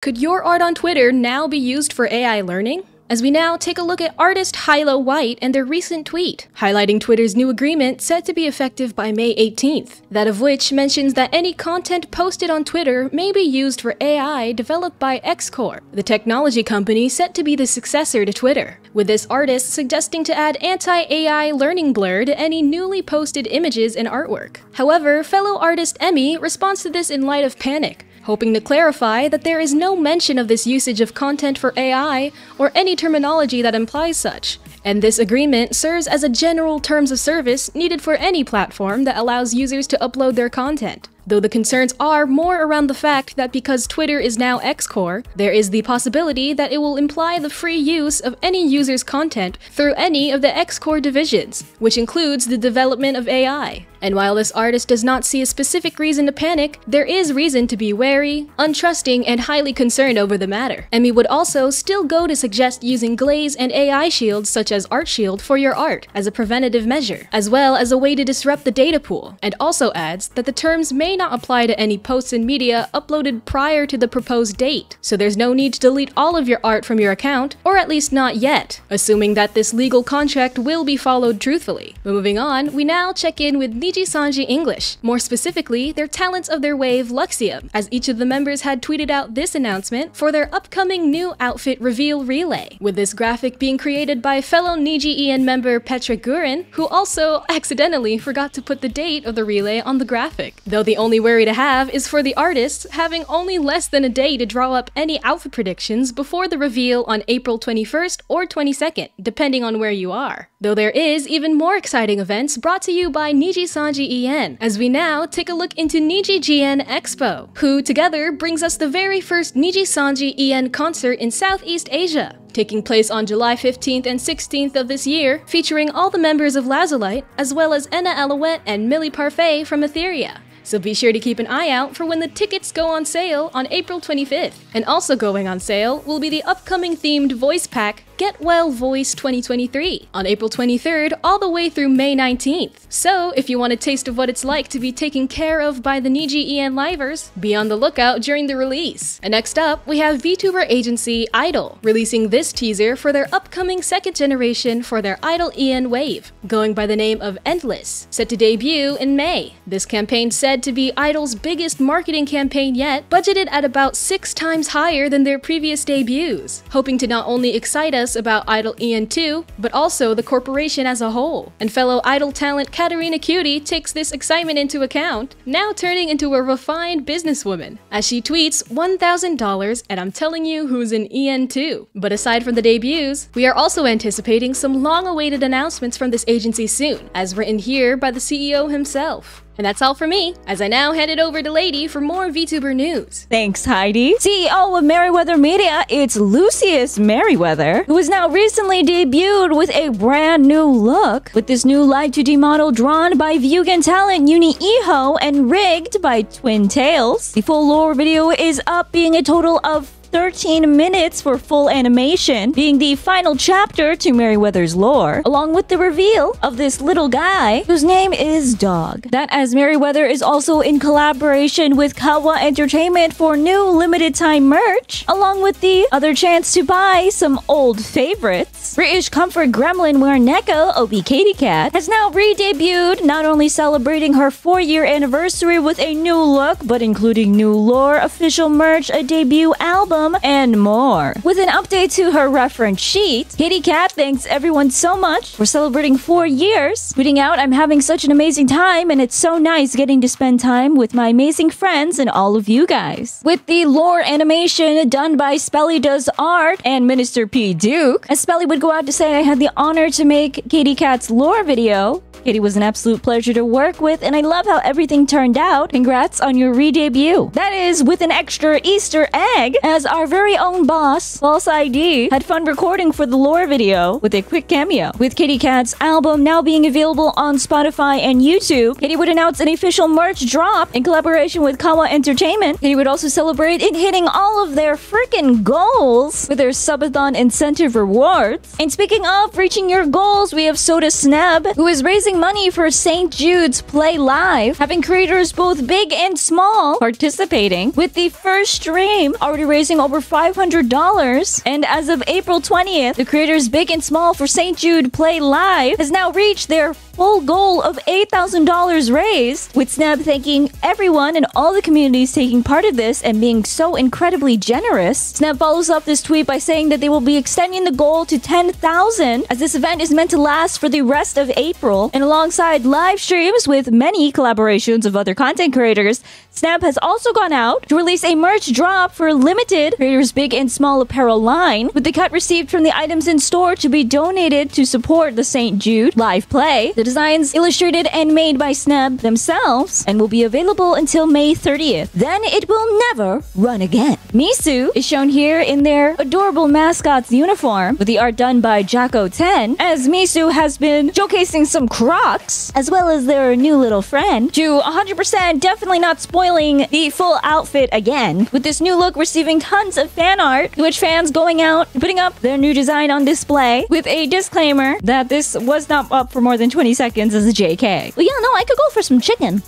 Could your art on Twitter now be used for AI learning? As we now take a look at artist Hilo White and their recent tweet, highlighting Twitter's new agreement set to be effective by May 18th, that of which mentions that any content posted on Twitter may be used for AI developed by XCorp, the technology company set to be the successor to Twitter, with this artist suggesting to add anti-AI learning blur to any newly posted images and artwork. However, fellow artist Emmy responds to this in light of panic, hoping to clarify that there is no mention of this usage of content for AI or any terminology that implies such, and this agreement serves as a general terms of service needed for any platform that allows users to upload their content. Though the concerns are more around the fact that because Twitter is now XCorp, there is the possibility that it will imply the free use of any user's content through any of the XCorp divisions, which includes the development of AI. And while this artist does not see a specific reason to panic, there is reason to be wary, untrusting, and highly concerned over the matter. Emmy would also still go to suggest using Glaze and AI shields such as ArtShield for your art as a preventative measure, as well as a way to disrupt the data pool, and also adds that the terms may not apply to any posts and media uploaded prior to the proposed date, so there's no need to delete all of your art from your account, or at least not yet, assuming that this legal contract will be followed truthfully. But moving on, we now check in with Nijisanji English, more specifically their Talents of their Wave Luxium, as each of the members had tweeted out this announcement for their upcoming new outfit reveal relay, with this graphic being created by fellow Niji-en member Petra Gurin, who also accidentally forgot to put the date of the relay on the graphic, though the only worry to have is for the artists having only less than a day to draw up any outfit predictions before the reveal on April 21st or 22nd, depending on where you are. Though there is even more exciting events brought to you by Nijisanji En, as we now take a look into Nijign Expo, who together brings us the very first Nijisanji En concert in Southeast Asia, taking place on July 15th and 16th of this year, featuring all the members of Lazulite, as well as Enna Alouette and Millie Parfait from Etheria. So be sure to keep an eye out for when the tickets go on sale on April 25th. And also going on sale will be the upcoming themed voice pack Get Well Voice 2023 on April 23rd all the way through May 19th. So if you want a taste of what it's like to be taken care of by the Niji-en Livers, be on the lookout during the release. And next up, we have VTuber agency Idol releasing this teaser for their upcoming second generation for their Idol En Wave, going by the name of Endless, set to debut in May. This campaign said to be Idol's biggest marketing campaign yet, budgeted at about 6 times higher than their previous debuts, hoping to not only excite us about Idol En 2, but also the corporation as a whole. And fellow Idol talent Katarina Cutie takes this excitement into account, now turning into a refined businesswoman, as she tweets $1,000 and I'm telling you who's in En 2. But aside from the debuts, we are also anticipating some long-awaited announcements from this agency soon, as written here by the CEO himself. And that's all for me, as I now hand it over to Lady for more VTuber news. Thanks, Heidi. CEO of Merryweather Media, it's Lucius Merryweather, who has now recently debuted with a brand new look, with this new live 2D model drawn by Vyugan talent Uni Iho and rigged by Twin Tails. The full lore video is up, being a total of 13 minutes for full animation, being the final chapter to Merryweather's lore, along with the reveal of this little guy whose name is Dog. That as Merryweather is also in collaboration with Kawa Entertainment for new limited time merch, along with the other chance to buy some old favorites. British comfort gremlin wearing Neko, OP Katy Cat, has now re-debuted, not only celebrating her 4-year anniversary with a new look, but including new lore, official merch, a debut album, and more. With an update to her reference sheet, Katy Cat thanks everyone so much for celebrating 4 years, tweeting out, "I'm having such an amazing time and it's so nice getting to spend time with my amazing friends and all of you guys." With the lore animation done by Spelly Does Art and Minister P. Duke, as Spelly would go out to say, "I had the honor to make Katy Cat's lore video. Katy was an absolute pleasure to work with, and I love how everything turned out. Congrats on your re-debut." That is with an extra Easter egg, as our very own boss, False ID, had fun recording for the lore video with a quick cameo. With Katy Cat's album now being available on Spotify and YouTube, Katy would announce an official merch drop in collaboration with Kawa Entertainment. Katy would also celebrate in hitting all of their freaking goals with their subathon incentive rewards. And speaking of reaching your goals, we have Soda Sneb, who is raising raising money for St. Jude's Play Live, having creators both big and small participating, with the first stream already raising over $500. And as of April 20th, the creators big and small for St. Jude Play Live has now reached their full goal of $8,000 raised, with Snap thanking everyone and all the communities taking part of this and being so incredibly generous. Snap follows up this tweet by saying that they will be extending the goal to 10,000, as this event is meant to last for the rest of April. And alongside live streams with many collaborations of other content creators, Snap has also gone out to release a merch drop for limited creators big and small apparel line, with the cut received from the items in store to be donated to support the St. Jude live play. The designs illustrated and made by Snap themselves and will be available until May 30th. Then it will never run again. Misu is shown here in their adorable mascot's uniform, with the art done by Jacko10, as Misu has been showcasing some Crocs, as well as their new little friend, to 100% definitely not spoiling the full outfit again, with this new look receiving tons of fan art, which fans going out and putting up their new design on display, with a disclaimer that this was not up for more than 20 seconds as a JK. Well, yeah, no, I could go for some chicken.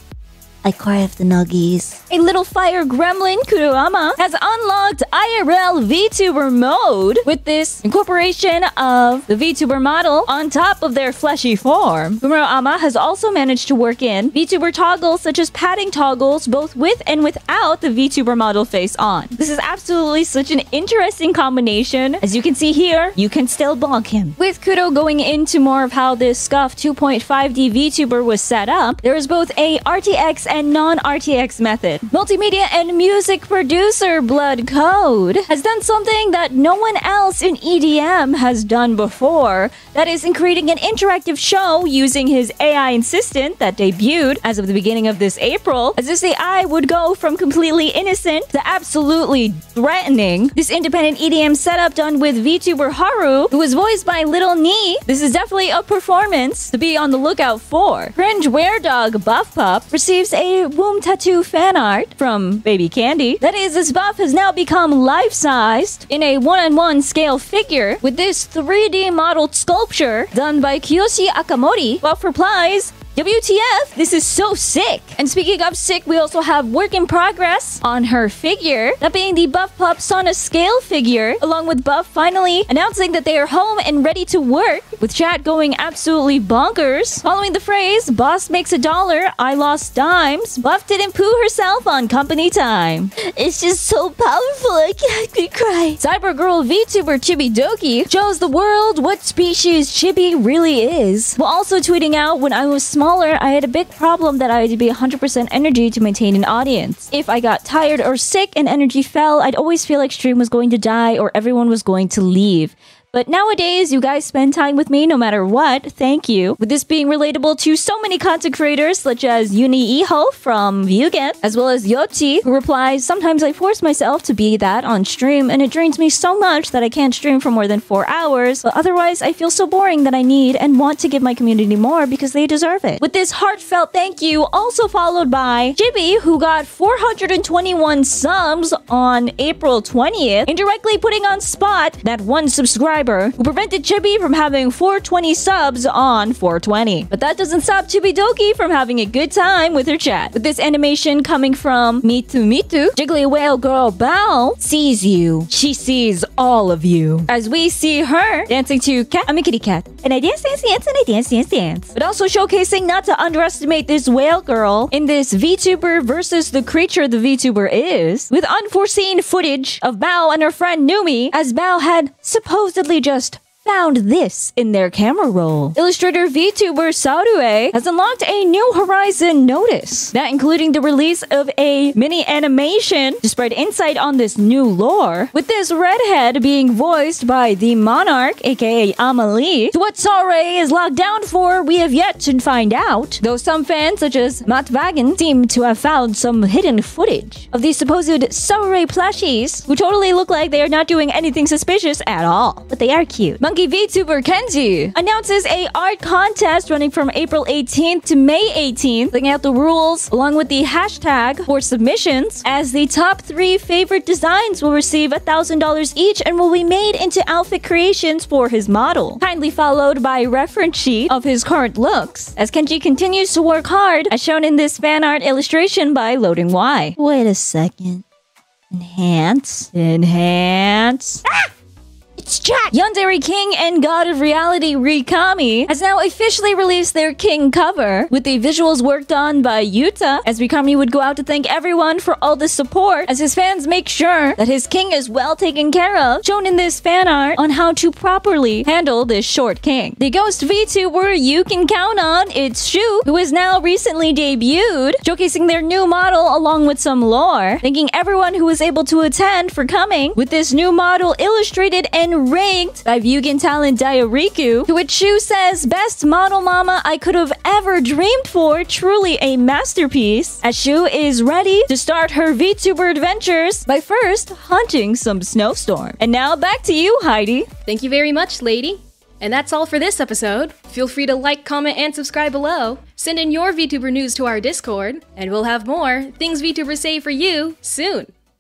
I crave the nuggies. A little fire gremlin, Kuroama, has unlocked IRL VTuber mode, with this incorporation of the VTuber model on top of their fleshy form. Kuroama has also managed to work in VTuber toggles such as padding toggles, both with and without the VTuber model face on. This is absolutely such an interesting combination. As you can see here, you can still bonk him. With Kudo going into more of how this Scuf 2.5D VTuber was set up, there is both a RTX and non-RTX method. Multimedia and music producer Blood Code has done something that no one else in EDM has done before. That is, in creating an interactive show using his AI assistant that debuted as of the beginning of this April, as this AI would go from completely innocent to absolutely threatening. This independent EDM setup done with VTuber Haru, who was voiced by Little Nee. This is definitely a performance to be on the lookout for. Cringe Weredog Buff Pup receives a womb tattoo fan art from Baby Candy. That is, this buff has now become life-sized in a 1:1 scale figure, with this 3D modeled sculpture done by Kiyoshi Akamori. Buff replies, WTF, this is so sick. And speaking of sick, we also have work in progress on her figure, that being the Buff Pup Sauna scale figure, along with Buff finally announcing that they are home and ready to work, with chat going absolutely bonkers. Following the phrase, boss makes $1, I lost dimes, Buff didn't poo herself on company time. It's just so powerful, I can't cry. Cybergirl VTuber Chibidoki shows the world what species Chibi really is, while also tweeting out, when I was smaller, I had a big problem that I had to be 100% energy to maintain an audience. If I got tired or sick and energy fell, I'd always feel like stream was going to die or everyone was going to leave. But nowadays, you guys spend time with me no matter what. Thank you. With this being relatable to so many content creators such as Uni Iho from Vyugen, as well as Yochi, who replies, sometimes I force myself to be that on stream and it drains me so much that I can't stream for more than 4 hours, but otherwise I feel so boring that I need and want to give my community more because they deserve it. With this heartfelt thank you, also followed by Chibi, who got 421 subs on April 20th, indirectly putting on spot that one subscriber who prevented Chibi from having 420 subs on 420. But that doesn't stop Chibidoki from having a good time with her chat. With this animation coming from Mitu Mitu, Jiggly Whale Girl Bao sees you. She sees all of you. As we see her dancing to Cat, I'm a kitty cat. And I dance, dance, dance, and I dance, dance, dance. But also showcasing not to underestimate this whale girl in this VTuber versus the creature the VTuber is, with unforeseen footage of Bao and her friend Numi, as Bao had supposedly just found this in their camera roll. Illustrator VTuber Sarue has unlocked a New Horizon notice, that including the release of a mini animation to spread insight on this new lore, with this redhead being voiced by the Monarch, aka Amelie. To what Sarue is locked down for, we have yet to find out, though some fans such as Matt Wagen seem to have found some hidden footage of these supposed Sarue plushies, who totally look like they are not doing anything suspicious at all, but they are cute. Monkey VTuber Kenji announces a art contest running from April 18th to May 18th, laying out the rules along with the hashtag for submissions, as the top 3 favorite designs will receive $1,000 each and will be made into outfit creations for his model, kindly followed by a reference sheet of his current looks, as Kenji continues to work hard, as shown in this fan art illustration by Loading Y. Wait a second. Enhance. Ah! It's Jack! Yandere King and God of Reality Rikami has now officially released their King cover, with the visuals worked on by Yuta, as Rikami would go out to thank everyone for all the support, as his fans make sure that his king is well taken care of, shown in this fan art on how to properly handle this short king. The ghost VTuber you can count on, it's Shu, who is now recently debuted, showcasing their new model along with some lore, thanking everyone who was able to attend for coming, with this new model illustrated and rigged by Vyugan talent Diariku, to which Shu says, "Best model mama I could have ever dreamed for, truly a masterpiece," as Shu is ready to start her VTuber adventures by first hunting some snowstorm. And now back to you, Heidi. Thank you very much, lady. And that's all for this episode. Feel free to like, comment, and subscribe below. Send in your VTuber news to our Discord, and we'll have more Things VTubers Say for you soon.